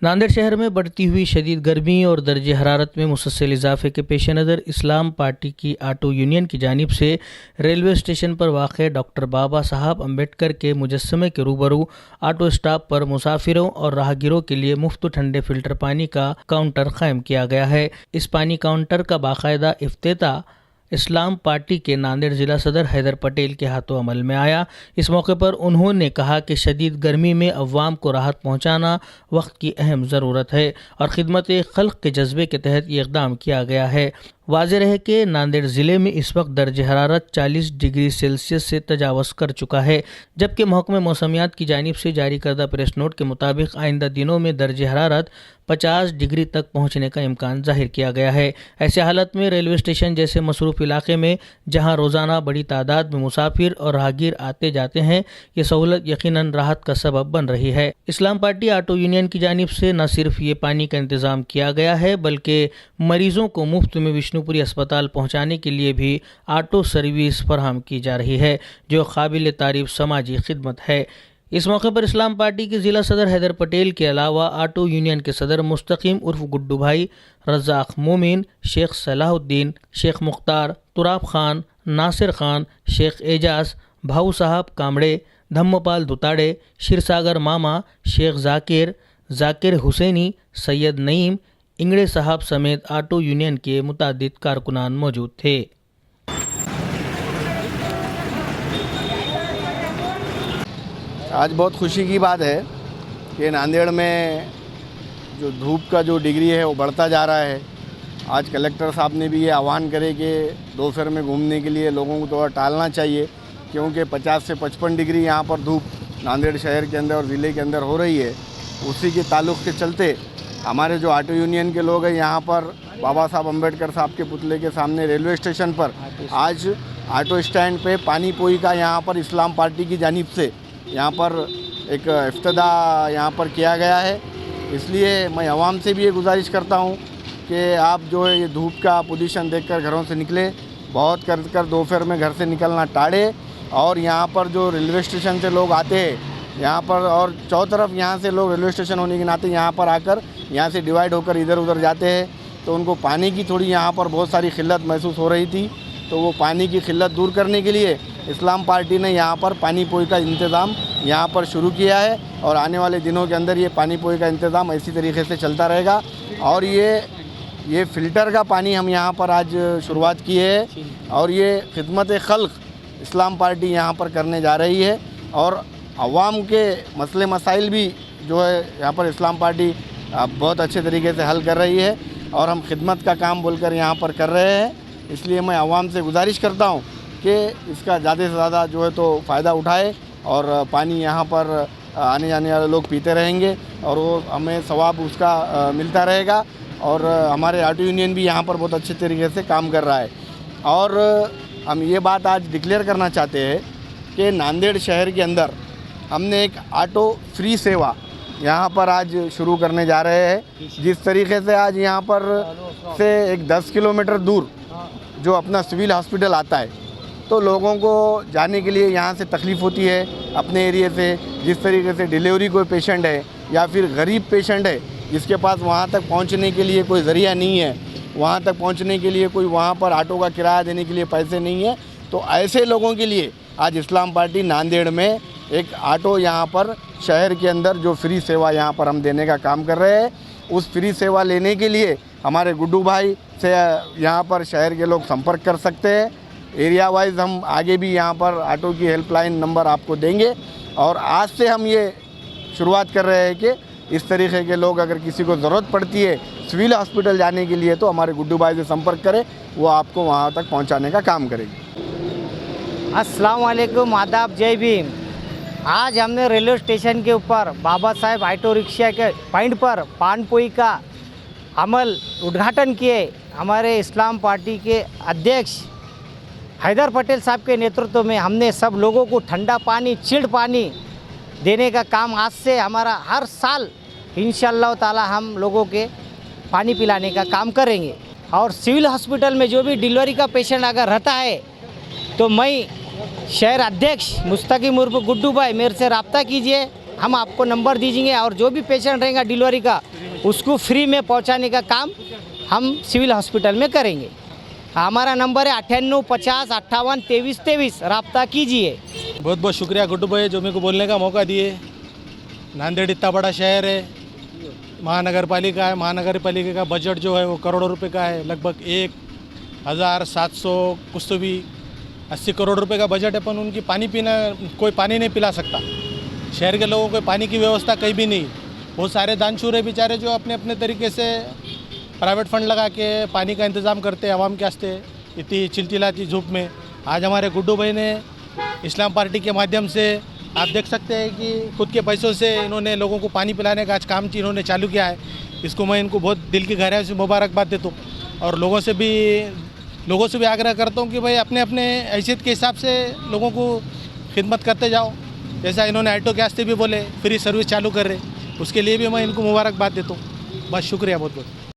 नांदेड़ शहर में बढ़ती हुई शदीद गर्मी और दर्जे हरारत में मुसलसल इजाफे के पेश नज़र इस्लाम पार्टी की ऑटो यूनियन की जानिब से रेलवे स्टेशन पर वाक़ डॉक्टर बाबा साहब अम्बेडकर के मुजस्समे के रूबरू ऑटो स्टॉप पर मुसाफिरों और राहगीरों के लिए मुफ्त ठंडे फिल्टर पानी का काउंटर कायम किया गया है। इस पानी काउंटर का बाकायदा इफ्तिताह इस्लाम पार्टी के नांदेड़ जिला सदर हैदर पटेल के हाथों अमल में आया। इस मौके पर उन्होंने कहा कि शदीद गर्मी में अवाम को राहत पहुंचाना वक्त की अहम ज़रूरत है और खिदमत खल्क के जज्बे के तहत ये इक़दाम किया गया है। वाज़ेह रहे कि नांदेड़ ज़िले में इस वक्त दर्ज हरारत 40 डिग्री सेल्सियस से तजावज़ कर चुका है, जबकि महकमे मौसमियात की जानिब से जारी करदा प्रेस नोट के मुताबिक आइंदा दिनों में दर्ज हरारत 50 डिग्री तक पहुंचने का इम्कान जाहिर किया गया है। ऐसे हालत में रेलवे स्टेशन जैसे मसरूफ़ इलाके में जहां रोज़ाना बड़ी तादाद में मुसाफिर और राहगीर आते जाते हैं, ये सहूलत यकीनन राहत का सबब बन रही है। इस्लाम पार्टी ऑटो यूनियन की जानिब से न सिर्फ ये पानी का इंतज़ाम किया गया है, बल्कि मरीजों को मुफ्त में विष्णुपुरी अस्पताल पहुँचाने के लिए भी ऑटो सर्विस फराहम की जा रही है, जो काबिल तारीफ समाजी खिदमत है। इस मौके पर इस्लाम पार्टी के ज़िला सदर हैदर पटेल के अलावा ऑटो यूनियन के सदर मुस्तकीम उर्फ गुड्डू भाई, रज़ाक मोमिन, शेख सलाहुद्दीन, शेख मुख्तार, तुराब खान, नासिर खान, शेख एजाज, भाऊ साहब कामड़े, धम्मपाल दुताड़े, शिरसागर मामा, शेख जाकिर हुसैनी, सैयद नईम, इंगड़े साहब समेत ऑटो यूनियन के मुतादिद कारकुनान मौजूद थे। आज बहुत खुशी की बात है कि नांदेड़ में जो धूप का जो डिग्री है वो बढ़ता जा रहा है। आज कलेक्टर साहब ने भी ये आह्वान करे कि दोपहर में घूमने के लिए लोगों को थोड़ा टालना चाहिए, क्योंकि 50 से 55 डिग्री यहाँ पर धूप नांदेड़ शहर के अंदर और ज़िले के अंदर हो रही है। उसी के ताल्लुक़ के चलते हमारे जो ऑटो यूनियन के लोग हैं यहाँ पर बाबा साहब अम्बेडकर साहब के पुतले के सामने रेलवे स्टेशन पर आज ऑटो स्टैंड पे पानी पोई का यहाँ पर इस्लाम पार्टी की जानिब से यहाँ पर एक इफ्तिताह यहाँ पर किया गया है। इसलिए मैं आवाम से भी ये गुजारिश करता हूँ कि आप जो है ये धूप का पोजीशन देखकर घरों से निकले, बहुत कर दोपहर में घर से निकलना टाड़े। और यहाँ पर जो रेलवे स्टेशन से लोग आते हैं यहाँ पर, और चौथी तरफ यहाँ से लोग रेलवे स्टेशन होने के नाते यहाँ पर आकर यहाँ से डिवाइड होकर इधर उधर जाते हैं, तो उनको पानी की थोड़ी यहाँ पर बहुत सारी किल्लत महसूस हो रही थी। तो वो पानी की किल्लत दूर करने के लिए इस्लाम पार्टी ने यहाँ पर पानी पोई का इंतज़ाम यहाँ पर शुरू किया है और आने वाले दिनों के अंदर ये पानी पोई का इंतज़ाम इसी तरीके से चलता रहेगा। और ये फ़िल्टर का पानी हम यहाँ पर आज शुरुआत की है और ये खिदमत खल्क इस्लाम पार्टी यहाँ पर करने जा रही है। और अवाम के मसले मसाइल भी जो है यहाँ पर इस्लाम पार्टी बहुत अच्छे तरीके से हल कर रही है और हम खिदमत का काम बोलकर यहाँ पर कर रहे हैं। इसलिए मैं अवाम से गुजारिश करता हूँ कि इसका ज़्यादा से ज़्यादा जो है तो फ़ायदा उठाए और पानी यहाँ पर आने जाने वाले लोग पीते रहेंगे और वो हमें सवाब उसका मिलता रहेगा। और हमारे ऑटो यूनियन भी यहाँ पर बहुत अच्छे तरीके से काम कर रहा है। और हम ये बात आज डिक्लेयर करना चाहते हैं कि नांदेड़ शहर के अंदर हमने एक ऑटो फ्री सेवा यहाँ पर आज शुरू करने जा रहे हैं। जिस तरीके से आज यहाँ पर से एक 10 किलोमीटर दूर जो अपना सिविल हॉस्पिटल आता है, तो लोगों को जाने के लिए यहाँ से तकलीफ़ होती है अपने एरिया से। जिस तरीके से डिलीवरी कोई पेशेंट है या फिर गरीब पेशेंट है जिसके पास वहाँ तक पहुँचने के लिए कोई ज़रिया नहीं है, वहाँ तक पहुँचने के लिए कोई वहाँ पर ऑटो का किराया देने के लिए पैसे नहीं है, तो ऐसे लोगों के लिए आज इस्लाम पार्टी नांदेड़ में एक ऑटो यहाँ पर शहर के अंदर जो फ्री सेवा यहाँ पर हम देने का काम कर रहे हैं। उस फ्री सेवा लेने के लिए हमारे गुड्डू भाई से यहाँ पर शहर के लोग संपर्क कर सकते हैं। एरिया वाइज हम आगे भी यहाँ पर ऑटो की हेल्पलाइन नंबर आपको देंगे। और आज से हम ये शुरुआत कर रहे हैं कि इस तरीके के लोग अगर किसी को ज़रूरत पड़ती है सिविल हॉस्पिटल जाने के लिए, तो हमारे गुड्डू भाई से संपर्क करें, वो आपको वहाँ तक पहुँचाने का काम करेंगे। अस्सलाम वालेकुम, आदाब, जय भीम। आज हमने रेलवे स्टेशन के ऊपर बाबा साहेब ऑटो रिक्शा के पॉइंट पर पानपोई का अमल उद्घाटन किए। हमारे इस्लाम पार्टी के अध्यक्ष हैदर पटेल साहब के नेतृत्व में हमने सब लोगों को ठंडा पानी, चिल्ड पानी देने का काम आज से हमारा हर साल इंशाअल्लाह ताला हम लोगों के पानी पिलाने का काम करेंगे। और सिविल हॉस्पिटल में जो भी डिलीवरी का पेशेंट अगर रहता है तो मैं शहर अध्यक्ष मुस्तकीम उर्फ गुड्डू भाई, मेरे से रब्ता कीजिए हम आपको नंबर दीजिएंगे और जो भी पेशेंट रहेगा डिलीवरी का उसको फ्री में पहुंचाने का काम हम सिविल हॉस्पिटल में करेंगे। हमारा नंबर है 9850582323, रब्ता कीजिए। बहुत बहुत शुक्रिया गुड्डू भाई जो मेरे को बोलने का मौका दिए। नांदेड़ इतना बड़ा शहर है, महानगर पालिका है, महानगर पालिका का बजट जो है वो करोड़ों रुपए का है, लगभग 1700 कुछ तो भी 80 करोड़ रुपए का बजट है, पर उनकी पानी पीना कोई पानी नहीं पिला सकता। शहर के लोगों को पानी की व्यवस्था कहीं भी नहीं। बहुत सारे दानशूर है बेचारे जो अपने अपने तरीके से प्राइवेट फंड लगा के पानी का इंतज़ाम करते हैं आवाम के वास्ते इतनी चिलचिलाती धूप में। आज हमारे गुड्डू भाई ने इस्लाम पार्टी के माध्यम से आप देख सकते हैं कि खुद के पैसों से इन्होंने लोगों को पानी पिलाने का आज काम इन्होंने चालू किया है। इसको मैं इनको बहुत दिल की गहराई से मुबारकबाद देता हूँ और लोगों से भी आग्रह करता हूँ कि भाई अपने अपने हैसियत के हिसाब से लोगों को खिदमत करते जाओ। जैसा इन्होंने ऑटो के वास्ते भी बोले फ्री सर्विस चालू कर रहे, उसके लिए भी मैं इनको मुबारकबाद देता हूँ। बस शुक्रिया बहुत बहुत।